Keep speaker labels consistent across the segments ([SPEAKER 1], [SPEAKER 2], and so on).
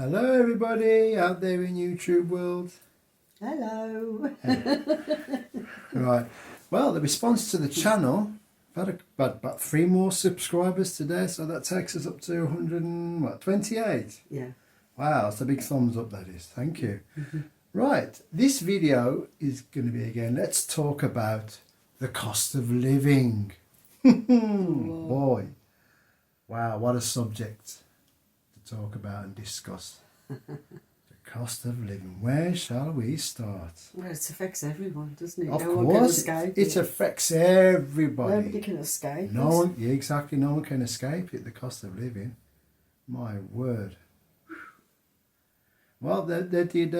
[SPEAKER 1] Hello everybody out there in YouTube world.
[SPEAKER 2] Hello.
[SPEAKER 1] Right, well, the response to the channel, I've had about 3 more subscribers today, so that takes us up to 128.
[SPEAKER 2] Yeah.
[SPEAKER 1] Wow, that's a big thumbs up, that is. Thank you. Right, this video is going to be, again, let's talk about the cost of living. Boy, wow, what a subject to talk about and discuss. The cost of living. Where shall we start?
[SPEAKER 2] Well, it affects everyone, doesn't it?
[SPEAKER 1] Of
[SPEAKER 2] no one can
[SPEAKER 1] course,
[SPEAKER 2] escape
[SPEAKER 1] it affects everybody.
[SPEAKER 2] Nobody can escape.
[SPEAKER 1] No one, yeah, exactly. No one can escape it. The cost of living. My word. Well, they did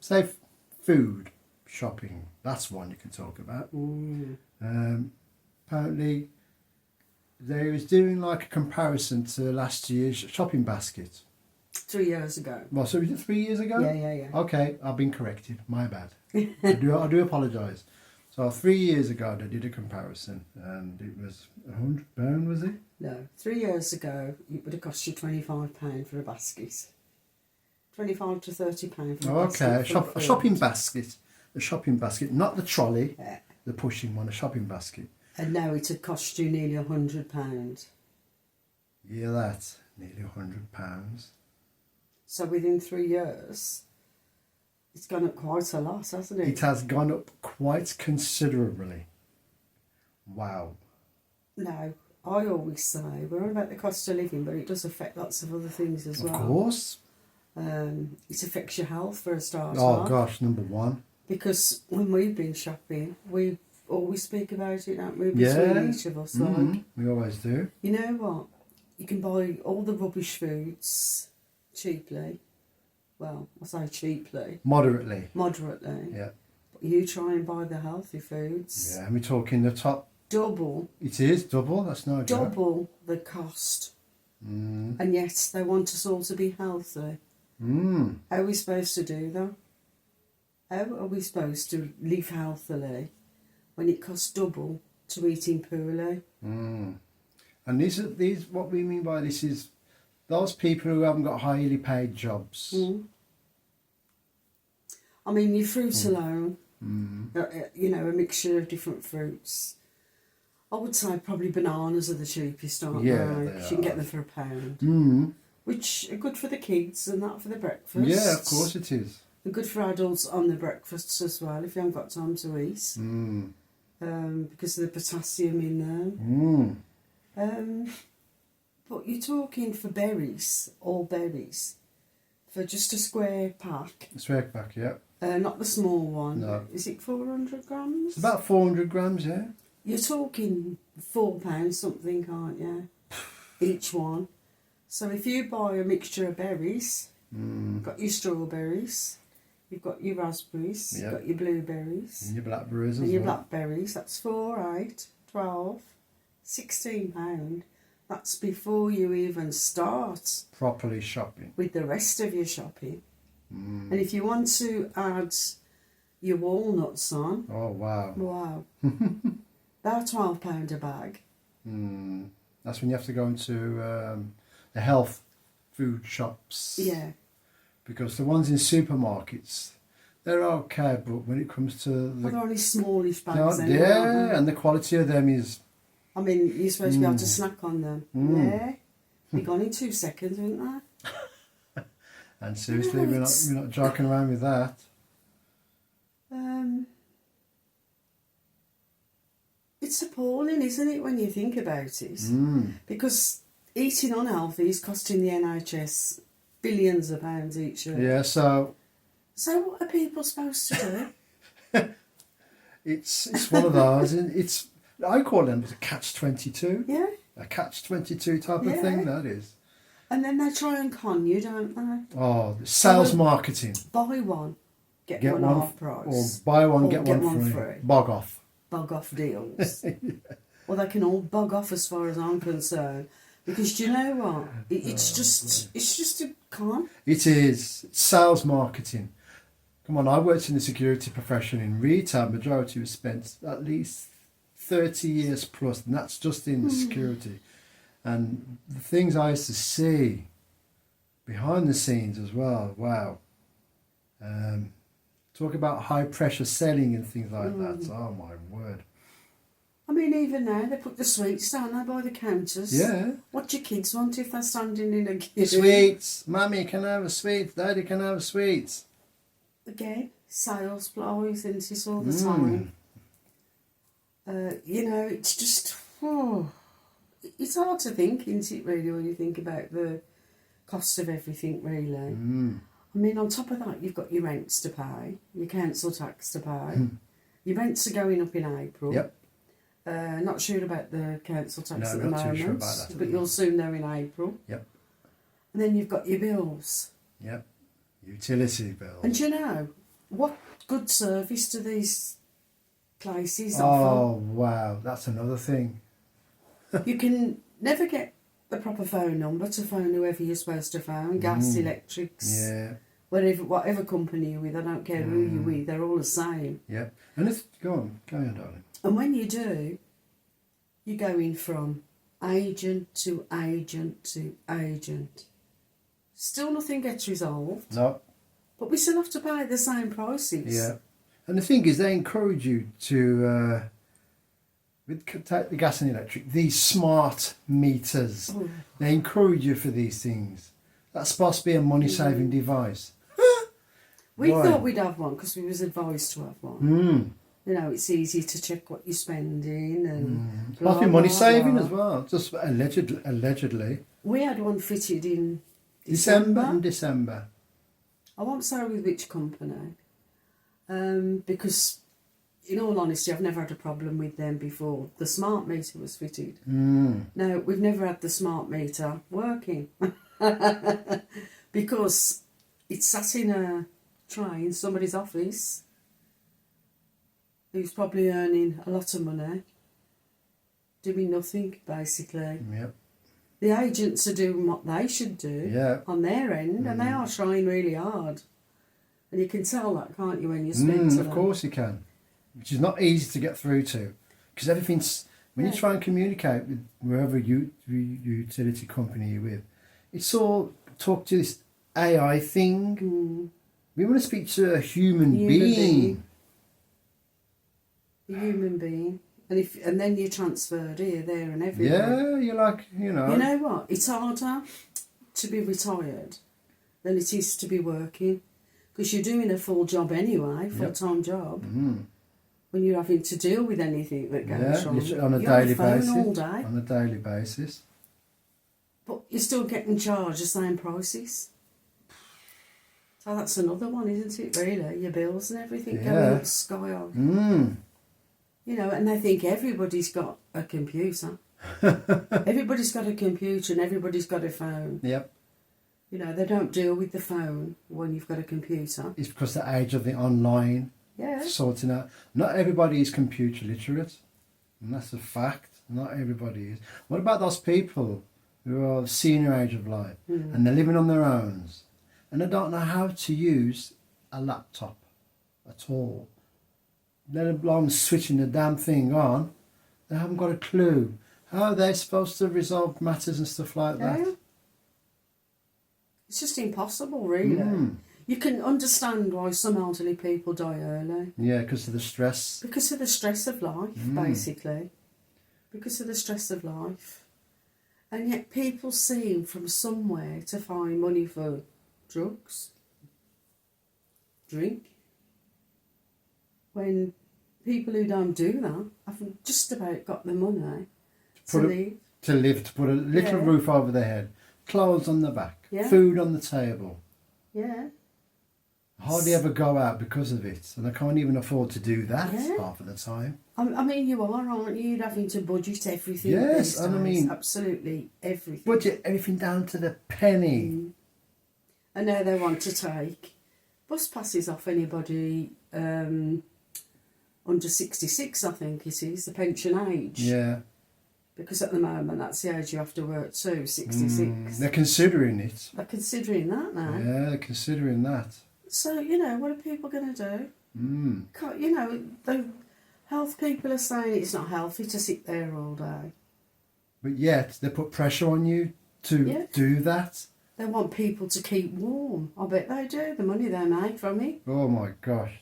[SPEAKER 1] say food shopping. That's one you can talk about. Apparently, they was doing like a comparison to last year's shopping basket.
[SPEAKER 2] 3 years ago.
[SPEAKER 1] Well, so was it 3 years ago?
[SPEAKER 2] Yeah.
[SPEAKER 1] Okay, I've been corrected. My bad. I do apologise. So 3 years ago, they did a comparison, and it was £100, was it?
[SPEAKER 2] No, 3 years ago, it would have cost you £25 for a basket. £25 to £30 for a basket.
[SPEAKER 1] Okay, a shopping basket. A shopping basket, not the trolley,
[SPEAKER 2] Yeah.
[SPEAKER 1] the pushing one, a shopping basket.
[SPEAKER 2] And now it had cost you nearly £100.
[SPEAKER 1] Yeah, that's nearly £100.
[SPEAKER 2] So within 3 years, it's gone up quite a lot, hasn't it?
[SPEAKER 1] It has gone up quite considerably. Wow.
[SPEAKER 2] No, I always say, we're on about the cost of living, but it does affect lots of other things as well.
[SPEAKER 1] Of course.
[SPEAKER 2] It affects your health for a start.
[SPEAKER 1] Oh gosh, number one.
[SPEAKER 2] Because when we've been shopping, we always speak about it, don't we, between each of us. Like,
[SPEAKER 1] we always do.
[SPEAKER 2] you know what? You can buy all the rubbish foods cheaply. Well, I say cheaply.
[SPEAKER 1] Moderately.
[SPEAKER 2] Moderately.
[SPEAKER 1] Yeah.
[SPEAKER 2] But you try and buy the healthy foods.
[SPEAKER 1] Yeah, and we're talking the top.
[SPEAKER 2] Double.
[SPEAKER 1] It is double, that's no joke.
[SPEAKER 2] Double the cost. And yet they want us all to be healthy. How are we supposed to do that? How are we supposed to live healthily when it costs double to eating poorly?
[SPEAKER 1] And these what we mean by this is those people who haven't got highly paid jobs.
[SPEAKER 2] I mean, your fruit alone, you know, a mixture of different fruits. I would say probably bananas are the cheapest, aren't they? Because you can get them for £1. Which are good for the kids and that for the breakfast.
[SPEAKER 1] Yeah, of course it is.
[SPEAKER 2] And good for adults on the breakfasts as well, if you haven't got time to eat. Because of the potassium in them. But you're talking for berries, all berries, for just a square pack.
[SPEAKER 1] A square pack, yeah.
[SPEAKER 2] Not the small one.
[SPEAKER 1] No.
[SPEAKER 2] Is it 400 grams?
[SPEAKER 1] It's about 400 grams, yeah.
[SPEAKER 2] You're talking £4 something, can't you? Each one. So if you buy a mixture of berries, you've got your strawberries, you've got your raspberries, you've got your blueberries,
[SPEAKER 1] And your blackberries as well.
[SPEAKER 2] and your blackberries. That's 4, 8, 12, £16. That's before you even start
[SPEAKER 1] Properly shopping.
[SPEAKER 2] with the rest of your shopping. And if you want to add your walnuts on,
[SPEAKER 1] Oh, wow.
[SPEAKER 2] wow, they're £12 a bag.
[SPEAKER 1] That's when you have to go into the health food shops.
[SPEAKER 2] Yeah.
[SPEAKER 1] Because the ones in supermarkets, they're okay, but when it comes to
[SPEAKER 2] Well,
[SPEAKER 1] the...
[SPEAKER 2] they're only smallish bags anyway,
[SPEAKER 1] yeah,
[SPEAKER 2] aren't they?
[SPEAKER 1] and the quality of them is...
[SPEAKER 2] I mean, you're supposed to be able to snack on them. Yeah. Be gone in 2 seconds, wouldn't they?
[SPEAKER 1] And seriously,
[SPEAKER 2] No,
[SPEAKER 1] we're not joking around with that.
[SPEAKER 2] It's appalling, isn't it, when you think about it? Because eating unhealthy is costing the NHS billions of pounds each year.
[SPEAKER 1] Yeah, so
[SPEAKER 2] So what are people supposed to do?
[SPEAKER 1] it's one of those. And I call them a catch-22.
[SPEAKER 2] Yeah.
[SPEAKER 1] A catch-22 type of thing, that is.
[SPEAKER 2] And then they try and con you, don't they?
[SPEAKER 1] Oh, the sales marketing.
[SPEAKER 2] Buy one, get one half price.
[SPEAKER 1] Or buy one,
[SPEAKER 2] Or
[SPEAKER 1] get one free. Bog off.
[SPEAKER 2] Bug off deals. Well, they can all bug off as far as I'm concerned. Because do you know what? It's just a con.
[SPEAKER 1] It is. It's sales marketing. Come on, I worked in the security profession in retail. Majority was spent at least 30 years plus, and that's just in the security. And the things I used to see, behind the scenes as well. Wow. Talk about high pressure selling and things like that. Oh my word.
[SPEAKER 2] I mean, even now they put the sweets down there by the counters.
[SPEAKER 1] Yeah.
[SPEAKER 2] What do your kids want if they're standing in a queue?
[SPEAKER 1] Sweets. Mummy can I have a sweet. Daddy can I have sweets.
[SPEAKER 2] Again, sales ploy, isn't it, all the time? You know, it's just, it's hard to think, isn't it, really, when you think about the cost of everything, really. I mean, on top of that, you've got your rents to pay, your council tax to pay. Your rents are going up in April.
[SPEAKER 1] Yep.
[SPEAKER 2] Not sure about the council tax at the
[SPEAKER 1] not too
[SPEAKER 2] moment,
[SPEAKER 1] sure about that.
[SPEAKER 2] but you'll soon know in April.
[SPEAKER 1] Yep.
[SPEAKER 2] And then you've got your bills.
[SPEAKER 1] Yep. Utility bills.
[SPEAKER 2] And you know, what good service do these places
[SPEAKER 1] Oh,
[SPEAKER 2] offer?
[SPEAKER 1] wow. That's another thing.
[SPEAKER 2] You can never get the proper phone number to phone whoever you're supposed to phone. Gas, electrics,
[SPEAKER 1] Yeah.
[SPEAKER 2] whatever company you're with. I don't care who you're with. They're all the same.
[SPEAKER 1] Yep. And it's go on, darling.
[SPEAKER 2] And when you do, you're going from agent to agent to agent. Still nothing gets resolved.
[SPEAKER 1] No.
[SPEAKER 2] But we still have to pay the same prices.
[SPEAKER 1] Yeah. And the thing is, they encourage you to, with the gas and electric, these smart meters. They encourage you for these things. That's supposed to be a money-saving device.
[SPEAKER 2] We
[SPEAKER 1] Right.
[SPEAKER 2] thought we'd have one because we was advised to have one. You know, it's easy to check what you're spending and blah,
[SPEAKER 1] Must be
[SPEAKER 2] blah,
[SPEAKER 1] money-saving
[SPEAKER 2] blah.
[SPEAKER 1] as well, just allegedly.
[SPEAKER 2] We had one fitted in
[SPEAKER 1] December.
[SPEAKER 2] I won't say with which company, because in all honesty, I've never had a problem with them before. The smart meter was fitted. Now, we've never had the smart meter working because it sat in a tray in somebody's office who's probably earning a lot of money, doing nothing, basically.
[SPEAKER 1] Yep.
[SPEAKER 2] The agents are doing what they should do
[SPEAKER 1] Yeah.
[SPEAKER 2] on their end, and they are trying really hard. And you can tell that, can't you, when you speak to
[SPEAKER 1] Of
[SPEAKER 2] them?
[SPEAKER 1] course you can. Which is not easy to get through to. Because everything's, when you try and communicate with wherever utility company you're with, it's all talk to this AI thing. We want to speak to a human being.
[SPEAKER 2] A human being. And then you're transferred here, there and everywhere.
[SPEAKER 1] Yeah, you're like,
[SPEAKER 2] You know what? It's harder to be retired than it is to be working. Because you're doing a full job anyway, full-time job. When you're having to deal with anything that goes wrong.
[SPEAKER 1] Literally on a
[SPEAKER 2] you're
[SPEAKER 1] daily
[SPEAKER 2] on the phone
[SPEAKER 1] basis.
[SPEAKER 2] all day.
[SPEAKER 1] On a daily basis.
[SPEAKER 2] But you're still getting charged the same prices. So that's another one, isn't it, really? Your bills and everything going up sky high. You know, and they think everybody's got a computer. Everybody's got a computer and everybody's got a phone.
[SPEAKER 1] Yep.
[SPEAKER 2] You know, they don't deal with the phone when you've got a computer.
[SPEAKER 1] It's because the age of the online
[SPEAKER 2] Yeah.
[SPEAKER 1] sorting out. Not everybody is computer literate. And that's a fact. Not everybody is. What about those people who are of senior age of life and they're living on their own and they don't know how to use a laptop at all? Let alone switching the damn thing on. They haven't got a clue. How are they supposed to resolve matters and stuff like that?
[SPEAKER 2] Yeah. It's just impossible, really. You can understand why some elderly people die early.
[SPEAKER 1] Yeah, because of the stress.
[SPEAKER 2] Because of the stress of life, basically. Because of the stress of life. And yet people seem from somewhere to find money for drugs, drink, when people who don't do that have just about got the money to live.
[SPEAKER 1] To put a little roof over their head, clothes on the back,
[SPEAKER 2] Yeah.
[SPEAKER 1] food on the table.
[SPEAKER 2] Yeah.
[SPEAKER 1] Hardly ever go out because of it, and I can't even afford to do that
[SPEAKER 2] Yeah.
[SPEAKER 1] half of the time.
[SPEAKER 2] I mean, you are, aren't you? You're having to budget everything.
[SPEAKER 1] Yes,
[SPEAKER 2] these
[SPEAKER 1] and I
[SPEAKER 2] days.
[SPEAKER 1] mean-
[SPEAKER 2] absolutely everything.
[SPEAKER 1] Budget everything down to the penny.
[SPEAKER 2] And now they want to take bus passes off anybody under 66, I think it is, the pension age.
[SPEAKER 1] Yeah,
[SPEAKER 2] Because at the moment, that's the age you have to work to, 66.
[SPEAKER 1] they're considering it.
[SPEAKER 2] They're considering that now.
[SPEAKER 1] Yeah, they're considering that.
[SPEAKER 2] So, you know, what are people going to do? Can't, you know, the health people are saying it's not healthy to sit there all day.
[SPEAKER 1] But yet they put pressure on you to
[SPEAKER 2] Yeah.
[SPEAKER 1] do that.
[SPEAKER 2] They want people to keep warm. I bet they do. The money they make from it.
[SPEAKER 1] Oh my gosh.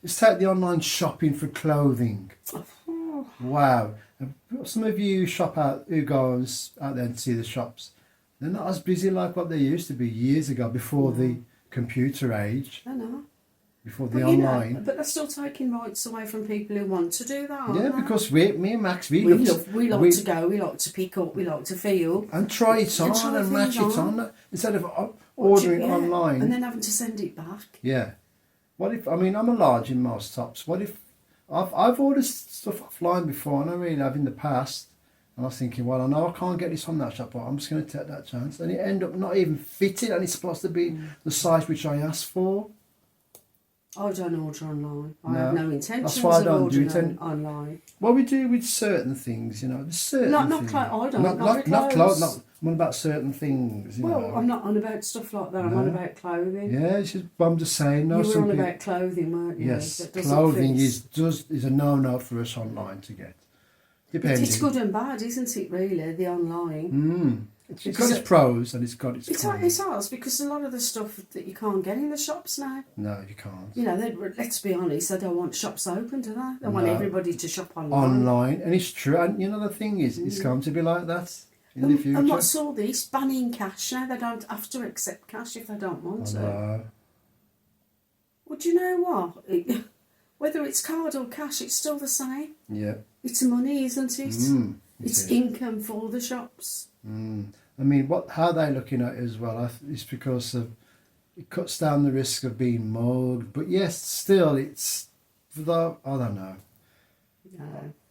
[SPEAKER 1] Let's take the online shopping for clothing.
[SPEAKER 2] Oh,
[SPEAKER 1] Wow. And some of you who goes out there and see the shops, they're not as busy like what they used to be years ago, before the computer age,
[SPEAKER 2] I know.
[SPEAKER 1] before the
[SPEAKER 2] But, you know,
[SPEAKER 1] online.
[SPEAKER 2] but they're still taking rights away from people who want to do that, aren't
[SPEAKER 1] Yeah,
[SPEAKER 2] they?
[SPEAKER 1] because me and Max, we
[SPEAKER 2] we
[SPEAKER 1] love
[SPEAKER 2] to go, we like to pick up, we like to feel.
[SPEAKER 1] and try it
[SPEAKER 2] And
[SPEAKER 1] on
[SPEAKER 2] try
[SPEAKER 1] and match
[SPEAKER 2] things
[SPEAKER 1] it on instead of ordering
[SPEAKER 2] Yeah,
[SPEAKER 1] online.
[SPEAKER 2] and then having to send it back.
[SPEAKER 1] Yeah. What if, I mean, I'm a large in most tops. What if, I've ordered stuff offline before, and I really have in the past, and I was thinking, well, I know I can't get this on that shop, but I'm just going to take that chance. And it ended up not even fitting, and it's supposed to be the size which I asked for.
[SPEAKER 2] I don't order online. I
[SPEAKER 1] No,
[SPEAKER 2] have no
[SPEAKER 1] that's
[SPEAKER 2] intentions
[SPEAKER 1] why I
[SPEAKER 2] of
[SPEAKER 1] don't do
[SPEAKER 2] ordering
[SPEAKER 1] it.
[SPEAKER 2] online.
[SPEAKER 1] Well, we do with certain things, you know. There's certain
[SPEAKER 2] Not
[SPEAKER 1] things.
[SPEAKER 2] I don't.
[SPEAKER 1] Not
[SPEAKER 2] for
[SPEAKER 1] clothes.
[SPEAKER 2] clothes.
[SPEAKER 1] Not, I'm on about certain things, you
[SPEAKER 2] Well,
[SPEAKER 1] know.
[SPEAKER 2] I'm not on about stuff like that. I'm on
[SPEAKER 1] No.
[SPEAKER 2] about clothing.
[SPEAKER 1] Yeah, it's just, I'm just saying, no,
[SPEAKER 2] You were
[SPEAKER 1] some
[SPEAKER 2] on
[SPEAKER 1] people...
[SPEAKER 2] about clothing, weren't you?
[SPEAKER 1] Yes,
[SPEAKER 2] That doesn't
[SPEAKER 1] clothing
[SPEAKER 2] fit.
[SPEAKER 1] is a no-no for us online to get. Depending.
[SPEAKER 2] It's good and bad, isn't it, really, the online?
[SPEAKER 1] It's got its pros and it's got its
[SPEAKER 2] It's
[SPEAKER 1] cons.
[SPEAKER 2] ours, because a lot of the stuff that you can't get in the shops now,
[SPEAKER 1] No, you can't.
[SPEAKER 2] you know, let's be honest, they don't want shops open, do they? They want
[SPEAKER 1] No.
[SPEAKER 2] everybody to shop online.
[SPEAKER 1] Online, and it's true. And you know, the thing is, it's going to be like that in the future.
[SPEAKER 2] And what's all this? Banning cash now. They don't have to accept cash if they don't want to.
[SPEAKER 1] No.
[SPEAKER 2] Well, do you know what? Whether it's card or cash, it's still the same.
[SPEAKER 1] Yeah.
[SPEAKER 2] It's money, isn't it? It's
[SPEAKER 1] is.
[SPEAKER 2] income for the shops.
[SPEAKER 1] I mean, how they're looking at it as well, it's because of it cuts down the risk of being mugged. But yes, still, it's I don't know.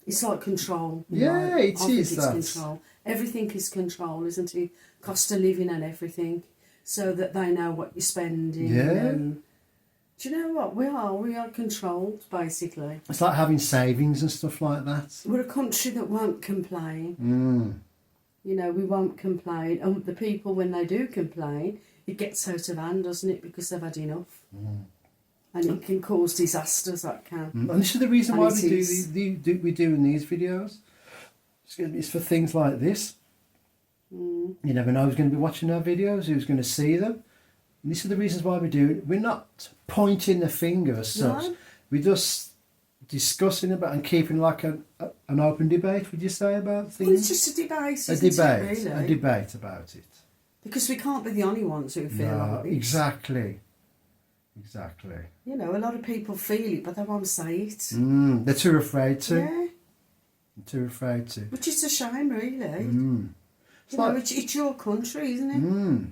[SPEAKER 2] It's like control.
[SPEAKER 1] Yeah, it
[SPEAKER 2] I think
[SPEAKER 1] is,
[SPEAKER 2] it's
[SPEAKER 1] that's-
[SPEAKER 2] control. Everything is control, isn't it? Cost of living and everything, so that they know what you're spending.
[SPEAKER 1] Yeah.
[SPEAKER 2] And do you know what? We are controlled, basically.
[SPEAKER 1] It's like having savings and stuff like that.
[SPEAKER 2] We're a country that won't complain. You know, we won't complain. And the people, when they do complain, it gets out of hand, doesn't it? Because they've had enough. And it can cause disasters, that can.
[SPEAKER 1] And this is the reason
[SPEAKER 2] And
[SPEAKER 1] why
[SPEAKER 2] it
[SPEAKER 1] we
[SPEAKER 2] is.
[SPEAKER 1] we're doing these videos. It's for things like this. You never know who's going to be watching our videos, who's going to see them. And these are the reasons why we do it. We're not pointing the finger as such.
[SPEAKER 2] No.
[SPEAKER 1] We're just discussing about and keeping like an open debate, would you say, about things?
[SPEAKER 2] Well, it's just a debate,
[SPEAKER 1] a
[SPEAKER 2] isn't
[SPEAKER 1] debate.
[SPEAKER 2] it, really?
[SPEAKER 1] A debate about it.
[SPEAKER 2] Because we can't be the only ones who feel
[SPEAKER 1] No,
[SPEAKER 2] like this.
[SPEAKER 1] exactly. Exactly.
[SPEAKER 2] You know, a lot of people feel it, but they won't say it.
[SPEAKER 1] They're too afraid to.
[SPEAKER 2] Yeah,
[SPEAKER 1] Too afraid to.
[SPEAKER 2] which is a shame, really.
[SPEAKER 1] It's
[SPEAKER 2] You know,
[SPEAKER 1] like-
[SPEAKER 2] it's your country, isn't it?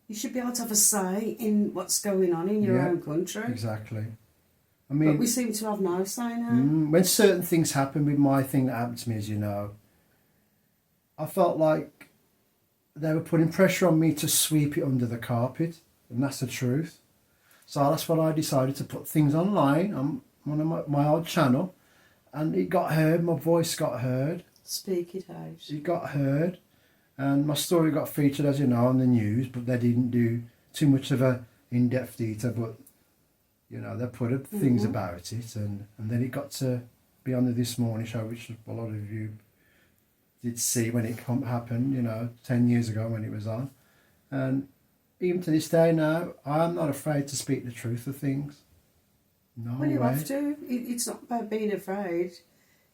[SPEAKER 2] You should be able to have a say in what's going on in your
[SPEAKER 1] Yeah,
[SPEAKER 2] own country.
[SPEAKER 1] Exactly. I
[SPEAKER 2] But
[SPEAKER 1] mean,
[SPEAKER 2] we seem to have no say now.
[SPEAKER 1] when certain things happen, with my thing that happened to me, as you know, I felt like they were putting pressure on me to sweep it under the carpet, and that's the truth. So that's what I decided to put things online on one of my old channel, and it got heard. My voice got heard.
[SPEAKER 2] Speak it out.
[SPEAKER 1] It got heard, and my story got featured, as you know, on the news. But they didn't do too much of a in-depth detail. But you know, they put up things about it, and then it got to be on the This Morning show, which a lot of you did see when it happened. You know, 10 years ago when it was on, and even to this day now, I'm not afraid to speak the truth of things. No
[SPEAKER 2] Well, you
[SPEAKER 1] way.
[SPEAKER 2] have to. It's not about being afraid.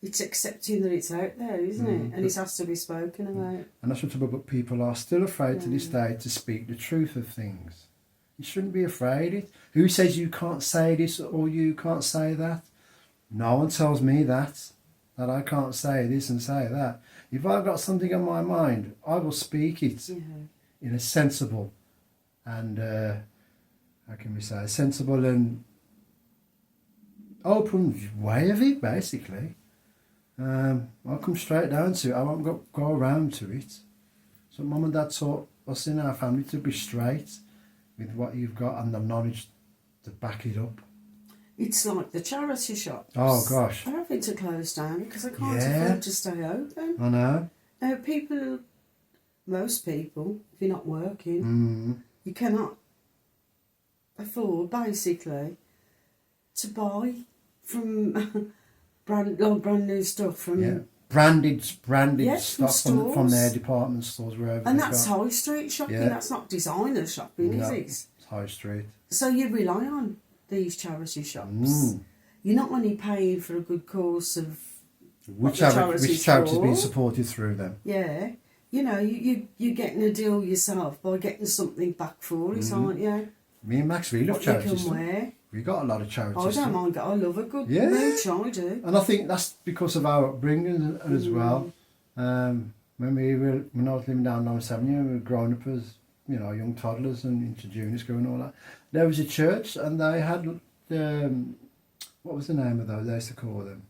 [SPEAKER 2] It's accepting that it's out there, isn't it? And it has to be spoken about.
[SPEAKER 1] And that's what about people are still afraid to this day to speak the truth of things. You shouldn't be afraid. Who says you can't say this or you can't say that? No one tells me that I can't say this and say that. If I've got something on my mind, I will speak it in a sensible and, how can we say, a sensible and open way of it, basically. I'll come straight down to it. I won't go around to it. So Mum and Dad taught us in our family to be straight with what you've got and the knowledge to back it up.
[SPEAKER 2] It's like the charity shops.
[SPEAKER 1] Oh, gosh.
[SPEAKER 2] They're having to close down because they can't
[SPEAKER 1] Yeah.
[SPEAKER 2] afford to stay open.
[SPEAKER 1] I know.
[SPEAKER 2] Now, most people, if you're not working, you cannot afford, basically, to buy from brand new stuff from
[SPEAKER 1] branded
[SPEAKER 2] Yes, from
[SPEAKER 1] stuff from their
[SPEAKER 2] stores.
[SPEAKER 1] department stores wherever
[SPEAKER 2] And
[SPEAKER 1] they
[SPEAKER 2] that's
[SPEAKER 1] got.
[SPEAKER 2] high street shopping,
[SPEAKER 1] Yeah.
[SPEAKER 2] that's not designer shopping,
[SPEAKER 1] No,
[SPEAKER 2] is it?
[SPEAKER 1] it's high street.
[SPEAKER 2] So you rely on these charity shops.
[SPEAKER 1] Mm.
[SPEAKER 2] You're not only paying for a good cause of
[SPEAKER 1] Which
[SPEAKER 2] charity's
[SPEAKER 1] charity's been
[SPEAKER 2] for.
[SPEAKER 1] supported through them.
[SPEAKER 2] Yeah, you know, you're getting a deal yourself by getting something back for it, aren't you?
[SPEAKER 1] Me and Max, we love
[SPEAKER 2] What you
[SPEAKER 1] charities.
[SPEAKER 2] can
[SPEAKER 1] stuff.
[SPEAKER 2] wear.
[SPEAKER 1] We got a lot of charities.
[SPEAKER 2] I don't
[SPEAKER 1] stuff.
[SPEAKER 2] mind. I love a good
[SPEAKER 1] Yeah.
[SPEAKER 2] mooch, I do.
[SPEAKER 1] And I think that's because of our upbringing as well. When I was living down Lawrence Avenue, we were growing up as young toddlers and into junior school and all that. There was a church, and they had what was the name of those? They used to call them.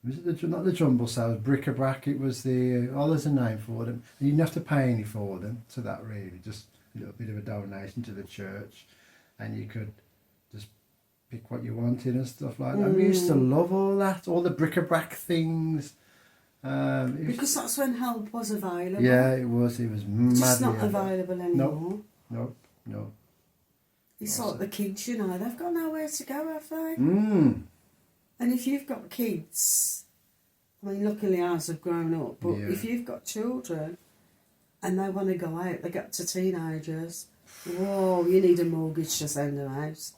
[SPEAKER 1] Was it not the jumble sales? Bric-a-brac. It was the there's a name for them. And you didn't have to pay any for them. To that really, just a little bit of a donation to the church, and you could just pick what you wanted and stuff like that. And we used to love all that, all the bric-a-brac things.
[SPEAKER 2] Because that's when help was available.
[SPEAKER 1] Yeah, it was. It was
[SPEAKER 2] It's just
[SPEAKER 1] madly
[SPEAKER 2] not available anymore.
[SPEAKER 1] No.
[SPEAKER 2] It's like the kids, they've got nowhere to go, have they?
[SPEAKER 1] Mm.
[SPEAKER 2] And if you've got kids, I mean, luckily ours have grown up, but
[SPEAKER 1] Yeah.
[SPEAKER 2] if you've got children and they want to go out, they get to teenagers, whoa, you need a mortgage to send them out.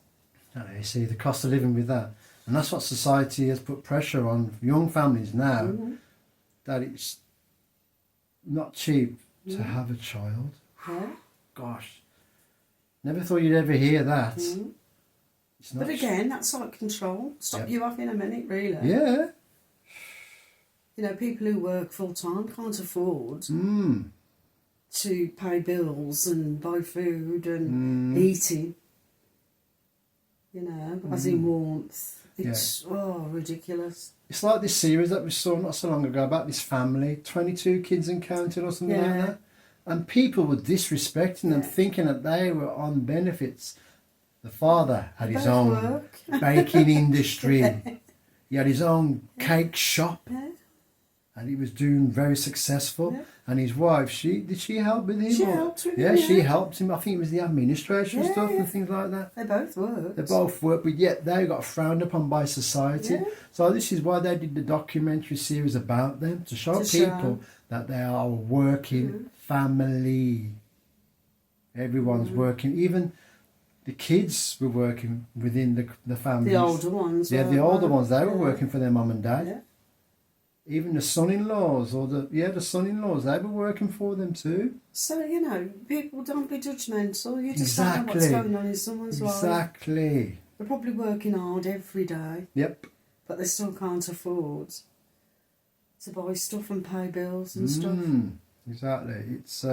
[SPEAKER 1] You see the cost of living with that, and that's what society has put pressure on young families now.
[SPEAKER 2] Mm-hmm.
[SPEAKER 1] That it's not cheap to have a child.
[SPEAKER 2] Yeah.
[SPEAKER 1] Gosh, never thought you'd ever hear that.
[SPEAKER 2] Mm.
[SPEAKER 1] It's not
[SPEAKER 2] But again, that's like control. Stop
[SPEAKER 1] Yep.
[SPEAKER 2] you off in a minute, really.
[SPEAKER 1] Yeah.
[SPEAKER 2] People who work full time can't afford
[SPEAKER 1] Mm.
[SPEAKER 2] to pay bills and buy food and
[SPEAKER 1] Mm.
[SPEAKER 2] eating. As in warmth.
[SPEAKER 1] Yeah.
[SPEAKER 2] It's ridiculous.
[SPEAKER 1] It's like this series that we saw not so long ago about this family, 22 kids and counting or something like
[SPEAKER 2] Yeah.
[SPEAKER 1] that. And people were disrespecting them,
[SPEAKER 2] Yeah.
[SPEAKER 1] thinking that they were on benefits. The father had his
[SPEAKER 2] Both
[SPEAKER 1] own
[SPEAKER 2] work.
[SPEAKER 1] baking industry. He had his own cake shop,
[SPEAKER 2] Yeah.
[SPEAKER 1] and he was doing very successful.
[SPEAKER 2] Yeah.
[SPEAKER 1] And his wife, did she help with him?
[SPEAKER 2] She
[SPEAKER 1] or-
[SPEAKER 2] helped with
[SPEAKER 1] yeah,
[SPEAKER 2] him,
[SPEAKER 1] she
[SPEAKER 2] yeah.
[SPEAKER 1] helped him. I think it was the administration
[SPEAKER 2] Yeah,
[SPEAKER 1] stuff
[SPEAKER 2] yeah.
[SPEAKER 1] and things like that.
[SPEAKER 2] They both work.
[SPEAKER 1] They both work, but yet they got frowned upon by society.
[SPEAKER 2] Yeah.
[SPEAKER 1] So this is why they did the documentary series about them, to show
[SPEAKER 2] To show.
[SPEAKER 1] people that they are a working family. Everyone's working. Even the kids were working within the families.
[SPEAKER 2] The older ones.
[SPEAKER 1] Yeah, the
[SPEAKER 2] weren't
[SPEAKER 1] older
[SPEAKER 2] they?
[SPEAKER 1] ones, they were
[SPEAKER 2] Yeah.
[SPEAKER 1] working for their mum and dad.
[SPEAKER 2] Yeah.
[SPEAKER 1] Even the son-in-laws, the son-in-laws, they were working for them too.
[SPEAKER 2] So, people don't be judgmental. You just don't know what's
[SPEAKER 1] Exactly.
[SPEAKER 2] going on in someone's life.
[SPEAKER 1] Exactly.
[SPEAKER 2] They're probably working hard every day,
[SPEAKER 1] Yep.
[SPEAKER 2] but they still can't afford to buy stuff and pay bills and stuff.
[SPEAKER 1] Mm, exactly. It's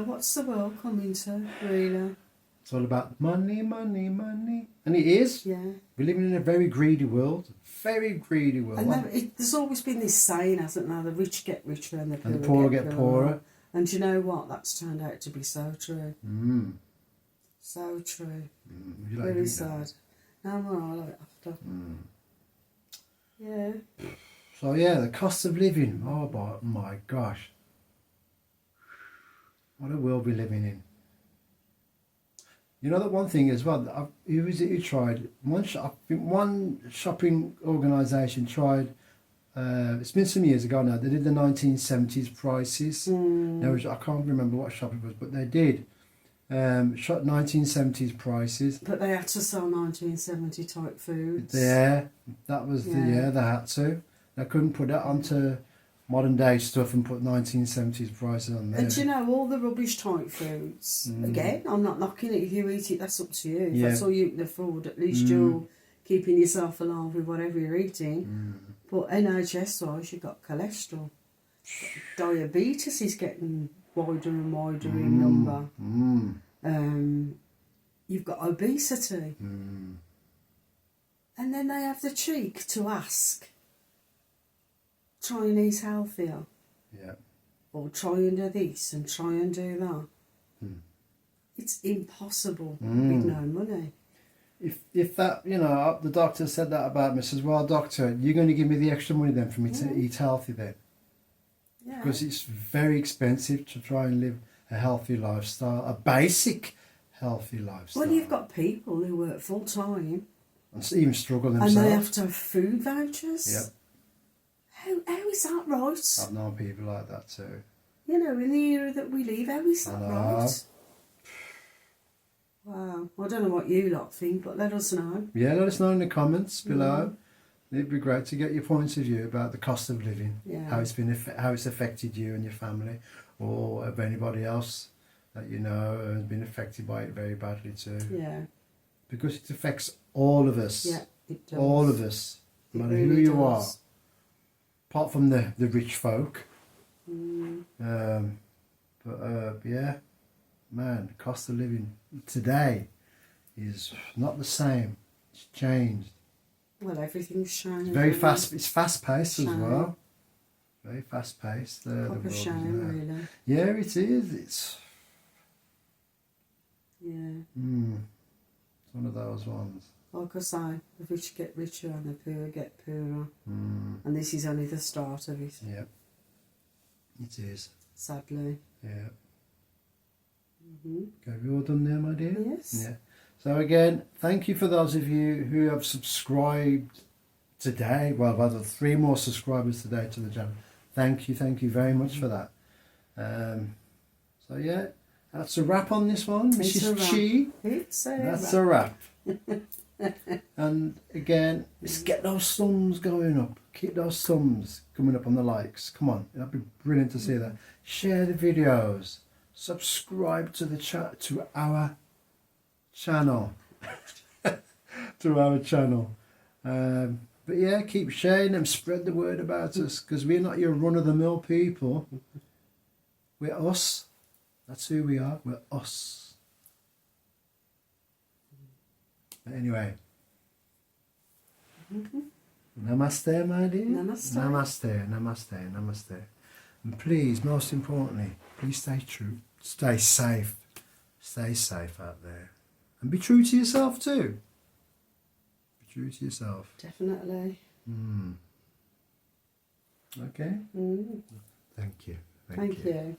[SPEAKER 2] What's the world coming to, really?
[SPEAKER 1] it's all about money, money, money, and it is.
[SPEAKER 2] Yeah.
[SPEAKER 1] We're living in a very greedy world. Very greedy world.
[SPEAKER 2] And there's always been this saying, hasn't there? The rich get richer and the poor,
[SPEAKER 1] And the poor get poorer.
[SPEAKER 2] And do you know what? That's turned out to be so true.
[SPEAKER 1] Mm.
[SPEAKER 2] So true.
[SPEAKER 1] You like
[SPEAKER 2] Very
[SPEAKER 1] doing
[SPEAKER 2] sad. No more, I'll have it after. Yeah.
[SPEAKER 1] that. So yeah, the cost of living. Oh my gosh. What a world we're living in. You know that one thing as well. Who was it who tried? One shopping organisation tried. It's been some years ago now. They did the 1970s prices. I can't remember what shop it was, but they did. Shot 1970s prices.
[SPEAKER 2] But they had to sell 1970 type foods.
[SPEAKER 1] Yeah, that was
[SPEAKER 2] Yeah.
[SPEAKER 1] they had to. They couldn't put that onto modern day stuff and put 1970s prices on there.
[SPEAKER 2] And do you know, all the rubbish type foods, again, I'm not knocking it. If you eat it, that's up to you. If
[SPEAKER 1] Yeah.
[SPEAKER 2] that's all you can afford, at least you're keeping yourself alive with whatever you're eating. But NHS-wise, you've got cholesterol. Diabetes is getting wider and wider in number. You've got obesity. And then they have the cheek to ask, try and eat healthier.
[SPEAKER 1] Yeah.
[SPEAKER 2] Or try and do this and try and do that. It's impossible with no money.
[SPEAKER 1] If that, the doctor said that about me, says, well, doctor, you're going to give me the extra money then for me to eat healthy then?
[SPEAKER 2] Yeah.
[SPEAKER 1] Because it's very expensive to try and live a healthy lifestyle, a basic healthy lifestyle.
[SPEAKER 2] Well, you've got people who work full time
[SPEAKER 1] And even struggle
[SPEAKER 2] and
[SPEAKER 1] themselves.
[SPEAKER 2] they have to have food vouchers.
[SPEAKER 1] Yep.
[SPEAKER 2] how is that right?
[SPEAKER 1] I've known people like that too.
[SPEAKER 2] You know, in the era that we live, how is that
[SPEAKER 1] I know.
[SPEAKER 2] right? Wow. I don't know what you lot think, but let us know.
[SPEAKER 1] Yeah, let us know in the comments below. It'd be great to get your points of view about the cost of living,
[SPEAKER 2] Yeah.
[SPEAKER 1] how it's affected you and your family, or of anybody else that you know has been affected by it very badly too.
[SPEAKER 2] Yeah.
[SPEAKER 1] Because it affects all of us.
[SPEAKER 2] Yeah, it does.
[SPEAKER 1] All of us,
[SPEAKER 2] It
[SPEAKER 1] no matter
[SPEAKER 2] really
[SPEAKER 1] who you
[SPEAKER 2] does.
[SPEAKER 1] are. Apart from the rich folk.
[SPEAKER 2] Mm.
[SPEAKER 1] Yeah, man, the cost of living today is not the same. It's changed.
[SPEAKER 2] Well, everything's changed.
[SPEAKER 1] It's very
[SPEAKER 2] really.
[SPEAKER 1] fast. It's fast paced as
[SPEAKER 2] Shame.
[SPEAKER 1] well. Very fast paced.
[SPEAKER 2] Proper shame, really.
[SPEAKER 1] Yeah, it is. It's
[SPEAKER 2] Yeah.
[SPEAKER 1] it's one of those ones.
[SPEAKER 2] Like I say, the rich get richer and the poor get poorer.
[SPEAKER 1] Mm,
[SPEAKER 2] And this is only the start of it,
[SPEAKER 1] yeah, it is.
[SPEAKER 2] sadly.
[SPEAKER 1] Yeah.
[SPEAKER 2] Hmm.
[SPEAKER 1] Have you all done there, my dear?
[SPEAKER 2] Yes.
[SPEAKER 1] Yeah. So again, thank you for those of you who have subscribed today. Well, I've had 3 more subscribers today to the channel. Thank you very much for that. So yeah, that's a wrap on this one,
[SPEAKER 2] It's a
[SPEAKER 1] Mrs.
[SPEAKER 2] wrap.
[SPEAKER 1] Chi.
[SPEAKER 2] It's a
[SPEAKER 1] That's
[SPEAKER 2] wrap.
[SPEAKER 1] a wrap. And again, let's get those thumbs going up. Keep those thumbs coming up on the likes. Come on, that'd be brilliant to see that. Share the videos. Subscribe to the chat to our channel. To our channel. But yeah, keep sharing them. Spread the word about us, because we're not your run-of-the-mill people. We're us. That's who we are. We're us. But anyway. Namaste, my dear.
[SPEAKER 2] Namaste.
[SPEAKER 1] Namaste, namaste, namaste. And please, most importantly, please stay true. Stay safe. Stay safe out there. And be true to yourself too. Be true to yourself.
[SPEAKER 2] Definitely.
[SPEAKER 1] Okay?
[SPEAKER 2] Mm.
[SPEAKER 1] Thank you.
[SPEAKER 2] Thank you.